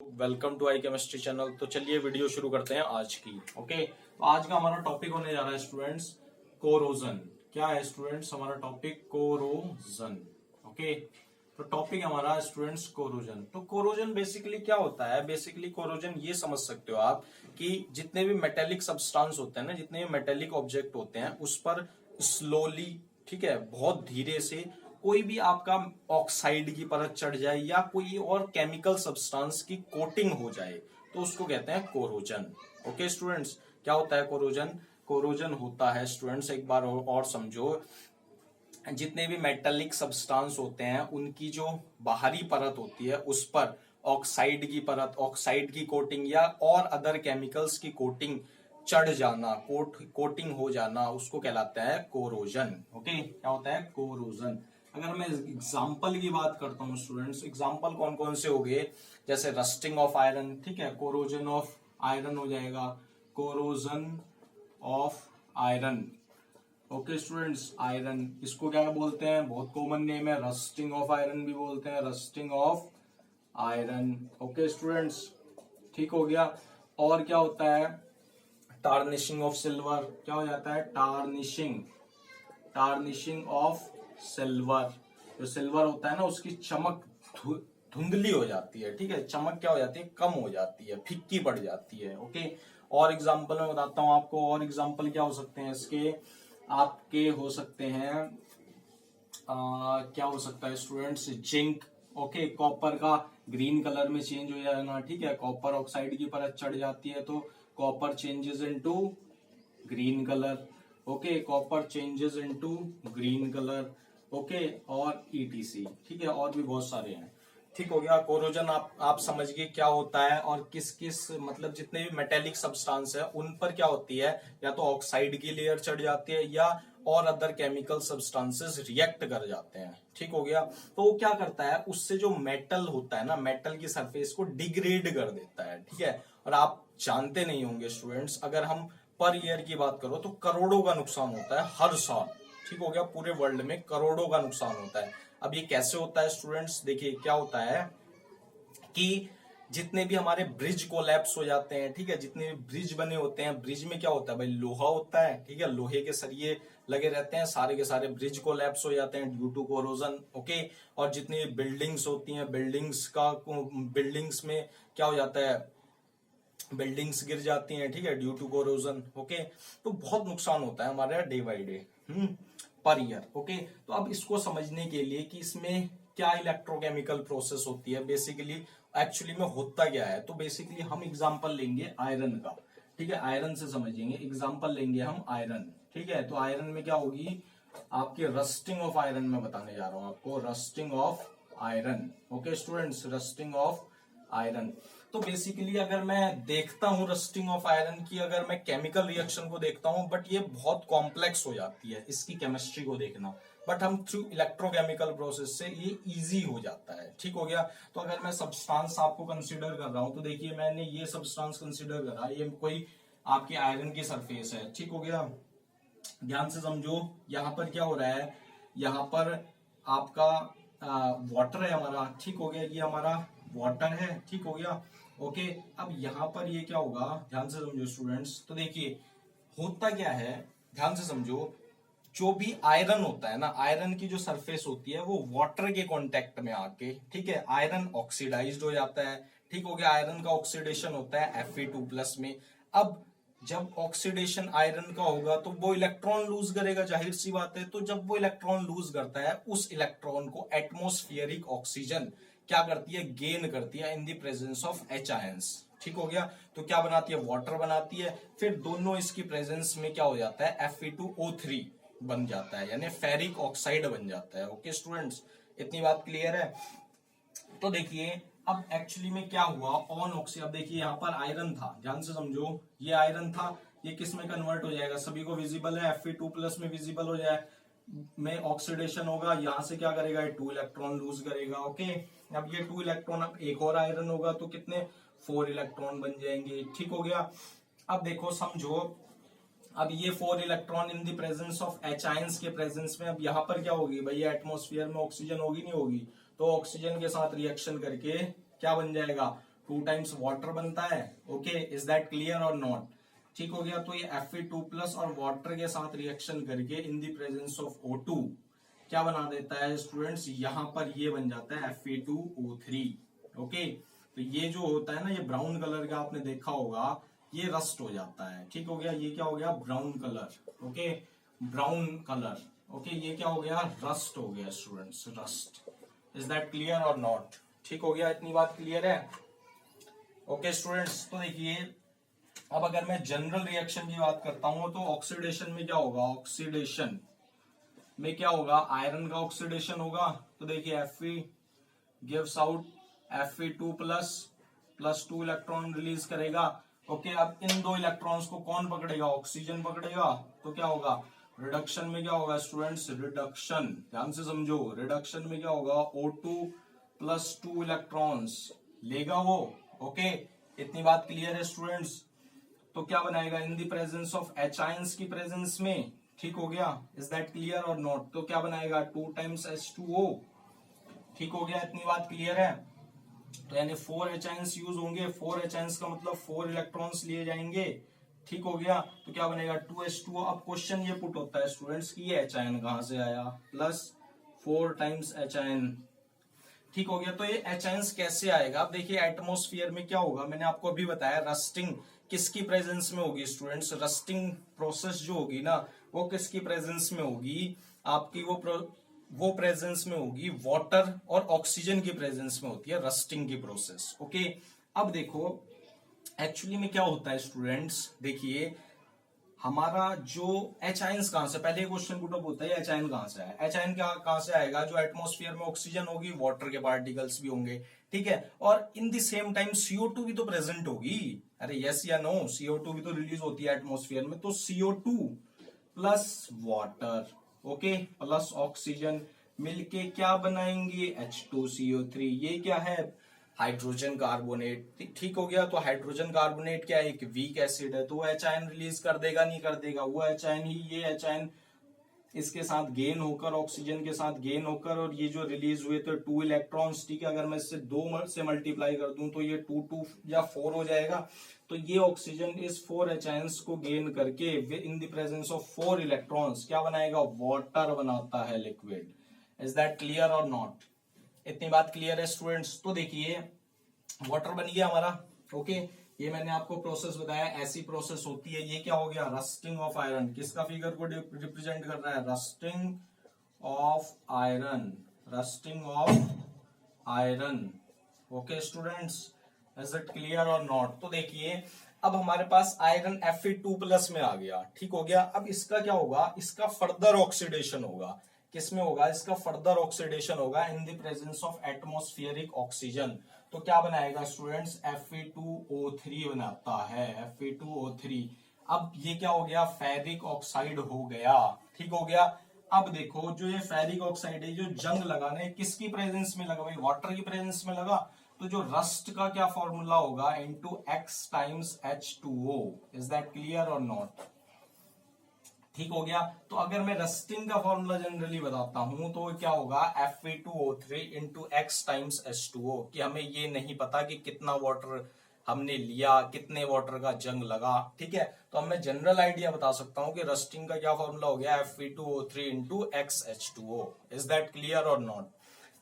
Welcome to I chemistry channel. तो चलिए video शुरू करते हैं आज की। ओके, तो आज का हमारा टॉपिक होने जा रहा है स्टूडेंट्स कोरोजन। क्या है स्टूडेंट्स हमारा टॉपिक? कोरोजन। ओके, तो टॉपिक हमारा स्टूडेंट्स कोरोजन। तो कोरोजन बेसिकली क्या होता है? बेसिकली कोरोजन ये समझ सकते हो आप कि जितने भी मेटेलिक सब्सटेंस होते हैं ना, जितने भी मेटेलिक ऑब्जेक्ट होते हैं उस पर स्लोली, ठीक है, बहुत धीरे से कोई भी आपका ऑक्साइड की परत चढ़ जाए या कोई और केमिकल सब्सटेंस की कोटिंग हो जाए तो उसको कहते हैं कोरोजन। ओके स्टूडेंट्स, क्या होता है कोरोजन? कोरोजन होता है स्टूडेंट्स, एक बार और समझो, जितने भी मेटेलिक सब्सटेंस होते हैं उनकी जो बाहरी परत होती है उस पर ऑक्साइड की परत, ऑक्साइड की कोटिंग या और अदर केमिकल्स की कोटिंग चढ़ जाना, कोटिंग हो जाना, उसको कहलाता है कोरोजन। ओके, क्या होता है? कोरोजन। अगर मैं एग्जाम्पल की बात करता हूं स्टूडेंट्स, एग्जाम्पल कौन कौन से हो गए? जैसे रस्टिंग ऑफ आयरन, ठीक है, कोरोजन ऑफ आयरन हो जाएगा, corrosion of iron. Okay students, iron इसको क्या बोलते हैं? बहुत कॉमन नेम है, रस्टिंग ऑफ आयरन भी बोलते हैं, rusting of iron. Okay students, ठीक हो गया। और क्या होता है? Tarnishing of silver. क्या हो जाता है? Tarnishing, tarnishing of silver. जो सिल्वर होता है ना उसकी चमक धुंधली हो जाती है, ठीक है, चमक क्या हो जाती है? कम हो जाती है, फिक्की पड़ जाती है। ओके, और एग्जांपल मैं बताता हूं आपको, और एग्जांपल क्या हो सकते हैं इसके? आपके हो सकते हैं क्या हो सकता है स्टूडेंट्स? जिंक। ओके, कॉपर का ग्रीन कलर में चेंज हो जाना, ठीक है, कॉपर ऑक्साइड की परत चढ़ जाती है तो copper changes into green colour. Okay, copper changes into green colour. Okay, और ईटीसी, ठीक है, और भी बहुत सारे हैं। ठीक हो गया। कोरोजन आप समझ गए क्या होता है और किस किस, मतलब जितने भी मेटेलिक सब्सटेंस है उन पर क्या होती है, या तो ऑक्साइड की लेयर चढ़ जाती है या और अदर केमिकल सब्सटेंसेस रिएक्ट कर जाते हैं। ठीक हो गया। तो वो क्या करता है, उससे जो मेटल होता है ना, मेटल की सरफेस को डिग्रेड कर देता है। ठीक है, और आप जानते नहीं होंगे स्टूडेंट्स, अगर हम पर ईयर की बात करो तो करोड़ों का नुकसान होता है हर साल। ठीक हो गया, पूरे वर्ल्ड में करोड़ों का नुकसान होता है। अब ये कैसे होता है स्टूडेंट्स? देखिए क्या होता है कि जितने भी हमारे ब्रिज कोलैप्स हो जाते हैं, ठीक है, जितने भी ब्रिज बने होते हैं, ब्रिज में क्या होता है भाई? लोहा होता है, ठीक है, लोहे के सरिये लगे रहते हैं, सारे के सारे ब्रिज कोलैप्स हो जाते हैं ड्यू टू कोरोजन। ओके, और जितनी बिल्डिंग्स होती हैं, बिल्डिंग्स में क्या हो जाता है? बिल्डिंग्स गिर जाती हैं, ठीक है, ड्यू टू कोरोजन। ओके, तो बहुत नुकसान होता है हमारे day by day per year. Okay, तो अब इसको समझने के लिए कि इसमें क्या इलेक्ट्रोकेमिकल प्रोसेस होती है, बेसिकली एक्चुअली में होता क्या है, तो बेसिकली हम एग्जांपल लेंगे आयरन का। ठीक है, आयरन से समझेंगे, एग्जांपल लेंगे हम आयरन। ठीक है, तो आयरन में क्या होगी आपके? रस्टिंग ऑफ आयरन में बताने जा रहा हूं आपको, rusting of iron. Okay students, rusting of iron. तो बेसिकली अगर मैं देखता हूं रस्टिंग ऑफ आयरन की, अगर मैं केमिकल रिएक्शन को देखता हूं, बट ये बहुत कॉम्प्लेक्स हो जाती है इसकी केमिस्ट्री को देखना, बट हम थ्रू इलेक्ट्रोकेमिकल प्रोसेस से ये इजी हो जाता है। ठीक हो गया। तो अगर मैं सब्सटेंस आपको कंसीडर कर रहा हूं तो देखिए मैंने ये सब्सटेंस कंसीडर करा, ये कोई आपकी आयरन की सरफेस है। ठीक हो गया, ध्यान से समझो, यहां पर क्या हो रहा है? यहां पर आपका वाटर है हमारा। ठीक हो गया, ये हमारा वाटर है। ठीक हो गया। ओके, अब यहां पर ये क्या होगा? ध्यान से समझो स्टूडेंट्स, तो देखिए होता क्या है, ध्यान से समझो, जो भी आयरन होता है ना, आयरन की जो सरफेस होती है वो वाटर के कांटेक्ट में आके, ठीक है, आयरन ऑक्सीडाइज्ड हो जाता है। ठीक हो गया, आयरन का ऑक्सीडेशन होता है Fe2+ में। अब जब ऑक्सीडेशन आयरन का होगा तो वो इलेक्ट्रॉन लूज करेगा, जाहिर सी बात है। तो जब वो इलेक्ट्रॉन लूज करता है, उस इलेक्ट्रॉन को एटमॉस्फेरिक ऑक्सीजन क्या करती है? गेन करती है in the presence of H ions. ठीक हो गया, तो क्या बनाती है? वाटर बनाती है। फिर दोनों इसकी प्रेजेंस में क्या हो जाता है? Fe2O3 बन जाता है, यानी फेरिक ऑक्साइड बन जाता है। ओके स्टूडेंट्स, इतनी बात क्लियर है? तो देखिए अब एक्चुअली में क्या हुआ, ऑन ऑक्सी, अब देखिए यहाँ पर आयरन था, ध्यान से समझो, ये आयरन था, ये किस में कन्वर्ट हो जाएगा? सभी को विजिबल है, Fe2+ में विजिबल हो जाए, में ऑक्सीडेशन होगा, यहां से क्या करेगा? 2 इलेक्ट्रॉन लूज करेगा। ओके, अब ये 2 इलेक्ट्रॉन, अब एक और आयरन होगा तो कितने? 4 इलेक्ट्रॉन बन जाएंगे। ठीक हो गया। अब देखो समझो, अब ये 4 electron in the presence of H ions के प्रेजेंस में, अब यहां पर क्या होगी भाई? एटमॉस्फेयर में ऑक्सीजन होगी नहीं होगी? तो ऑक्सीजन के साथ रिएक्शन करके क्या बन जाएगा? 2 टाइम्स वाटर बनता है। ओके, इज दैट क्लियर और नॉट? ठीक हो गया। तो ये Fe2+ और वाटर के साथ रिएक्शन करके in the presence of O2 क्या बना देता है स्टूडेंट्स, यहां पर ये बन जाता है Fe2O3। ओके, तो ये जो होता है ना, ये ब्राउन कलर का आपने देखा होगा, ये रस्ट हो जाता है। ठीक हो गया, ये क्या हो गया, brown colour. Okay, brown colour. Okay, ये क्या हो गया, रस्ट हो गया students, rust. Is that clear और नॉट? ठीक हो गया, इतनी बात क्लियर है? ओके स्टूडेंट्स, तो देखिए अब अगर मैं जनरल रिएक्शन की बात करता हूं तो ऑक्सीडेशन में क्या होगा, ऑक्सीडेशन में क्या होगा, आयरन का ऑक्सीडेशन होगा। तो देखिए Fe gives out Fe2+ plus 2 electron release करेगा। ओके, अब इन 2 इलेक्ट्रॉन्स को कौन पकड़ेगा, ऑक्सीजन पकड़ेगा। तो क्या होगा, रिडक्शन में क्या होगा स्टूडेंट्स, रिडक्शन, ध्यान से समझो, रिडक्शन में क्या होगा, O2+2 इलेक्ट्रॉन्स लेगा वो। ओके, इतनी बात क्लियर है स्टूडेंट्स? तो क्या बनाएगा, in the presence of H ions की प्रेजेंस में। ठीक हो गया, इज दैट क्लियर और नॉट? तो क्या बनाएगा, 2 टाइम्स H2O। ठीक हो गया, इतनी बात क्लियर है? तो यानी 4 H आयंस यूज होंगे, 4 H आयंस का मतलब 4 इलेक्ट्रॉन्स लिए जाएंगे। ठीक हो गया, तो क्या बनेगा, 2H2O। अब क्वेश्चन ये पुट होता है स्टूडेंट्स की ये H आयन कहां से आया, प्लस 4 टाइम्स H आयन। ठीक हो गया, तो ये H आयंस कैसे आएगा। अब देखिए एटमॉस्फेयर में क्या होगा, मैंने आपको अभी बताया, रस्टिंग किसकी प्रेजेंस में होगी स्टूडेंट्स, रस्टिंग प्रोसेस जो होगी ना वो किसकी प्रेजेंस में होगी, आपकी वो प्रेजेंस में होगी वाटर और ऑक्सीजन की प्रेजेंस में होती है रस्टिंग की प्रोसेस। ओके, अब देखो एक्चुअली में क्या होता है स्टूडेंट्स, देखिए हमारा जो H आयंस कहां से, पहले क्वेश्चन पुट अप होता है H आयन कहां से आया, H आयन कहां से आएगा, जो एटमॉस्फेयर में ऑक्सीजन होगी, वाटर के पार्टिकल्स भी होंगे। ठीक है, और in the same time CO2 भी तो प्रेजेंट होगी। अरे यस या नो, CO2 भी तो रिलीज होती है एटमॉस्फेयर में। तो CO2 plus water, okay, plus oxygen मिलके क्या बनाएंगे, H2CO3। ये क्या है, हाइड्रोजन कार्बोनेट। ठीक हो गया, तो हाइड्रोजन कार्बोनेट क्या है, एक वीक एसिड है, तो वो H आयन रिलीज कर देगा, नहीं कर देगा, वो H आयन ही, ये H आयन इसके साथ गेन होकर, ऑक्सीजन के साथ गेन होकर, और ये जो रिलीज हुए थे 2 इलेक्ट्रॉन्स, ठीक है, अगर मैं इससे 2 से मल्टीप्लाई कर दूं तो ये 2 2 या 4 हो जाएगा। तो ये ऑक्सीजन इस 4 H आयंस को गेन करके in the presence of 4 electrons क्या बनाएगा, वाटर बनाता है, लिक्विड। इज दैट क्लियर और नॉट? इतनी बात क्लियर है स्टूडेंट्स? तो देखिए वाटर बन गया हमारा। ओके, ये मैंने आपको प्रोसेस बताया, ऐसी प्रोसेस होती है। ये क्या हो गया, रस्टिंग ऑफ आयरन, किसका फिगर को रिप्रेजेंट कर रहा है, rusting of iron, rusting of iron. Okay students, is it clear और नॉट? तो देखिए अब हमारे पास आयरन Fe2+ में आ गया। ठीक हो गया, अब इसका क्या होगा, इसका फर्दर ऑक्सीडेशन होगा, किसमें होगा, इसका फर्दर ऑक्सीडेशन होगा in the presence of atmospheric oxygen. तो क्या बनाएगा स्टूडेंट्स, Fe2O3 बनाता है, Fe2O3। अब ये क्या हो गया, फेरिक ऑक्साइड हो गया। ठीक हो गया, अब देखो जो ये फेरिक ऑक्साइड है, जो जंग लगाने किसकी प्रेजेंस में लगा भाई, वाटर की प्रेजेंस में लगा। तो जो रस्ट का क्या फॉर्मूला होगा, into X times H2O। Is that clear और नॉट? ठीक हो गया, तो अगर मैं रस्टिंग का फॉर्मूला जनरली बताता हूं तो क्या होगा, Fe2O3 into X times H2O, कि हमें ये नहीं पता कि कितना वाटर हमने लिया, कितने वाटर का जंग लगा। ठीक है, तो अब मैं जनरल आइडिया बता सकता हूं कि रस्टिंग का क्या फॉर्मूला हो गया, Fe2O3 into X H2O। Is that clear और नॉट?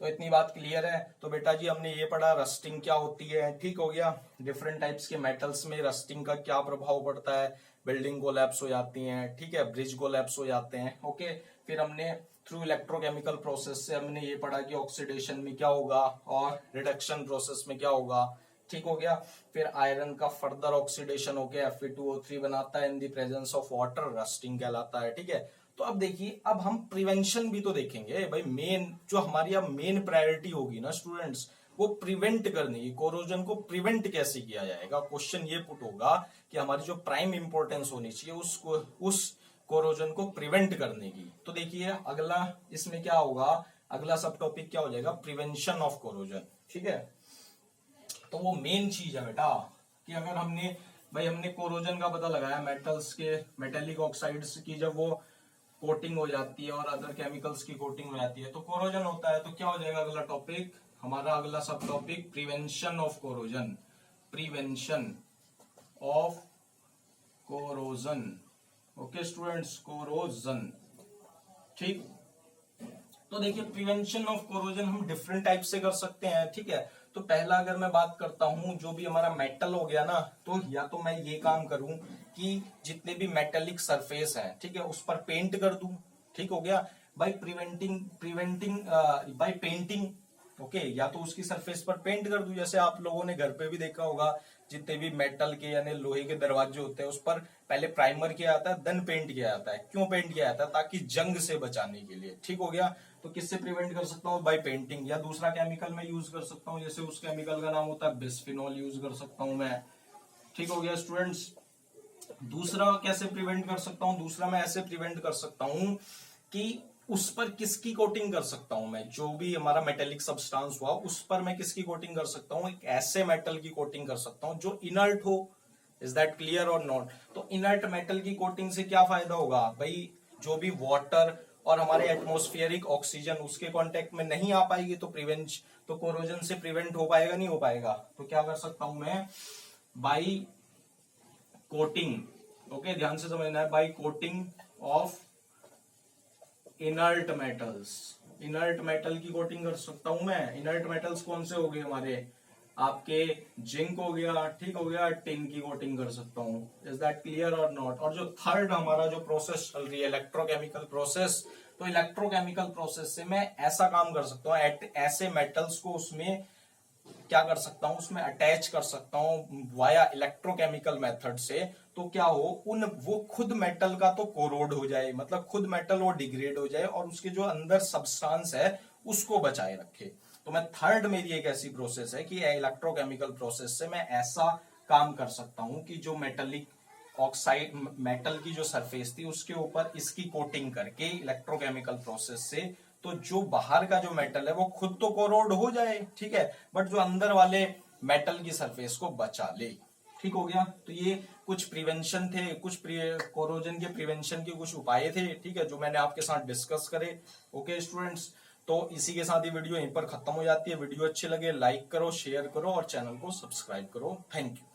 तो इतनी बात क्लियर है? तो बेटा जी हमने ये पढ़ा रस्टिंग क्या होती है। ठीक हो गया, डिफरेंट टाइप्स के मेटल्स में रस्टिंग का क्या प्रभाव पड़ता है, बिल्डिंग कोलैप्स हो जाती हैं, ठीक है, ब्रिज कोलैप्स हो जाते हैं। ओके, फिर हमने थ्रू इलेक्ट्रोकेमिकल प्रोसेस से हमने ये पढ़ा कि ऑक्सीडेशन में क्या होगा और रिडक्शन प्रोसेस में क्या होगा। ठीक हो गया, फिर आयरन का फर्दर ऑक्सीडेशन होकर Fe2O3 बनाता है in the presence of water, rusting कहलाता है। ठीक है, तो अब देखिए अब हम प्रिवेंशन भी तो देखेंगे भाई। मेन जो हमारी अब मेन प्रायोरिटी होगी ना स्टूडेंट्स, वो प्रिवेंट करने की, कोरोजन को प्रिवेंट कैसे किया जाएगा। क्वेश्चन ये पुट होगा कि हमारी जो प्राइम इंपॉर्टेंस होनी चाहिए उस कोरोजन को प्रिवेंट करने की। तो देखिए अगला इसमें क्या होगा, अगला सब टॉपिक क्या हो जाएगा, प्रिवेंशन ऑफ कोरोजन। ठीक है, तो वो मेन चीज है बेटा कि अगर हमने कोरोजन का पता लगाया, मेटल्स के, मेटेलिक ऑक्साइड्स की जब वो कोटिंग हो जाती है और अदर केमिकल्स की कोटिंग हो जाती है तो कोरोजन होता है। तो क्या हो जाएगा अगला टॉपिक हमारा, अगला सब topic prevention of corrosion. Prevention of corrosion. Okay students, corrosion. ठीक, तो देखिए प्रिवेंशन ऑफ कोरोजन हम डिफरेंट टाइप से कर सकते हैं। ठीक है, तो पहला अगर मैं बात करता हूं, जो भी हमारा मेटल हो गया ना, तो या तो मैं ये काम करूं कि जितने भी मेटेलिक सरफेस है, ठीक है, उस पर पेंट कर दूं। ठीक हो गया, by preventing by painting. Okay, या तो उसकी सरफेस पर पेंट कर दूं, जैसे आप लोगों ने घर पे भी देखा होगा, जितने भी मेटल के यानी लोहे के दरवाजे होते हैं उस पर पहले प्राइमर किया जाता है, देन पेंट किया जाता है। क्यों पेंट किया जाता है? ताकि जंग से बचाने के लिए। ठीक हो गया, तो किससे प्रिवेंट कर सकता हूँ? By painting. या दूसरा केमिकल मैं यूज कर सकता हूँ, जैसे उस केमिकल का नाम होता है बिस्फिनॉल, यूज कर सकता हूँ मैं। ठीक हो गया स्टूडेंट्स। दूसरा कैसे प्रिवेंट कर सकता हूँ? दूसरा मैं ऐसे प्रिवेंट कर सकता हूँ कि उस पर किसकी कोटिंग कर सकता हूं मैं, जो भी हमारा मेटेलिक सब्सटेंस हुआ उस पर मैं किसकी कोटिंग कर सकता हूं? एक ऐसे मेटल की कोटिंग कर सकता हूं जो इनर्ट हो। इज दैट क्लियर और नॉट? तो इनर्ट मेटल की कोटिंग से क्या फायदा होगा भाई? जो भी वाटर और हमारे एटमॉस्फेरिक ऑक्सीजन उसके कांटेक्ट में नहीं आ पाएगी, तो कोरोजन से प्रिवेंट हो पाएगा? नहीं हो पाएगा। तो क्या कर सकता हूं मैं? By coating. ओके, ध्यान से समझना है, by coating of inert metals. Inert metal की कोटिंग कर सकता हूं मैं। इनर्ट मेटल्स कौन से हो गए हमारे? आपके जिंक हो गया, ठीक हो गया, टिन की कोटिंग कर सकता हूं। इज दैट क्लियर और नॉट? और जो थर्ड हमारा जो प्रोसेस चल रही है, इलेक्ट्रोकेमिकल प्रोसेस, तो इलेक्ट्रोकेमिकल प्रोसेस से मैं ऐसा काम कर सकता हूँ, ऐसे मेटल्स को उसमें क्या कर सकता हूं? उसमें अटैच कर सकता हूं वाया इलेक्ट्रोकेमिकल मेथड से। तो क्या हो, वो खुद मेटल का तो कोरोड हो जाए, मतलब खुद मेटल वो डिग्रेड हो जाए और उसके जो अंदर सब्सटेंस है उसको बचाए रखे। तो मैं थर्ड मेरी एक ऐसी प्रोसेस है कि इलेक्ट्रोकेमिकल प्रोसेस से मैं ऐसा काम कर सकता हूं कि जो मेटेलिक ऑक्साइड मेटल की जो सरफेस थी उसके ऊपर इसकी कोटिंग करके इलेक्ट्रोकेमिकल प्रोसेस से, तो जो बाहर का जो मेटल है वो खुद तो कोरोड हो जाए, ठीक है, बट जो अंदर वाले मेटल की सरफेस को बचा ले। ठीक हो गया। तो ये कुछ प्रिवेंशन थे, कुछ कोरोजन के प्रिवेंशन के कुछ उपाय थे, ठीक है, जो मैंने आपके साथ डिस्कस करे। ओके स्टूडेंट्स, तो इसी के साथ ये वीडियो यहीं पर खत्म हो जाती है। वीडियो अच्छी लगे लाइक करो, शेयर करो और चैनल को सब्सक्राइब करो। Thank you.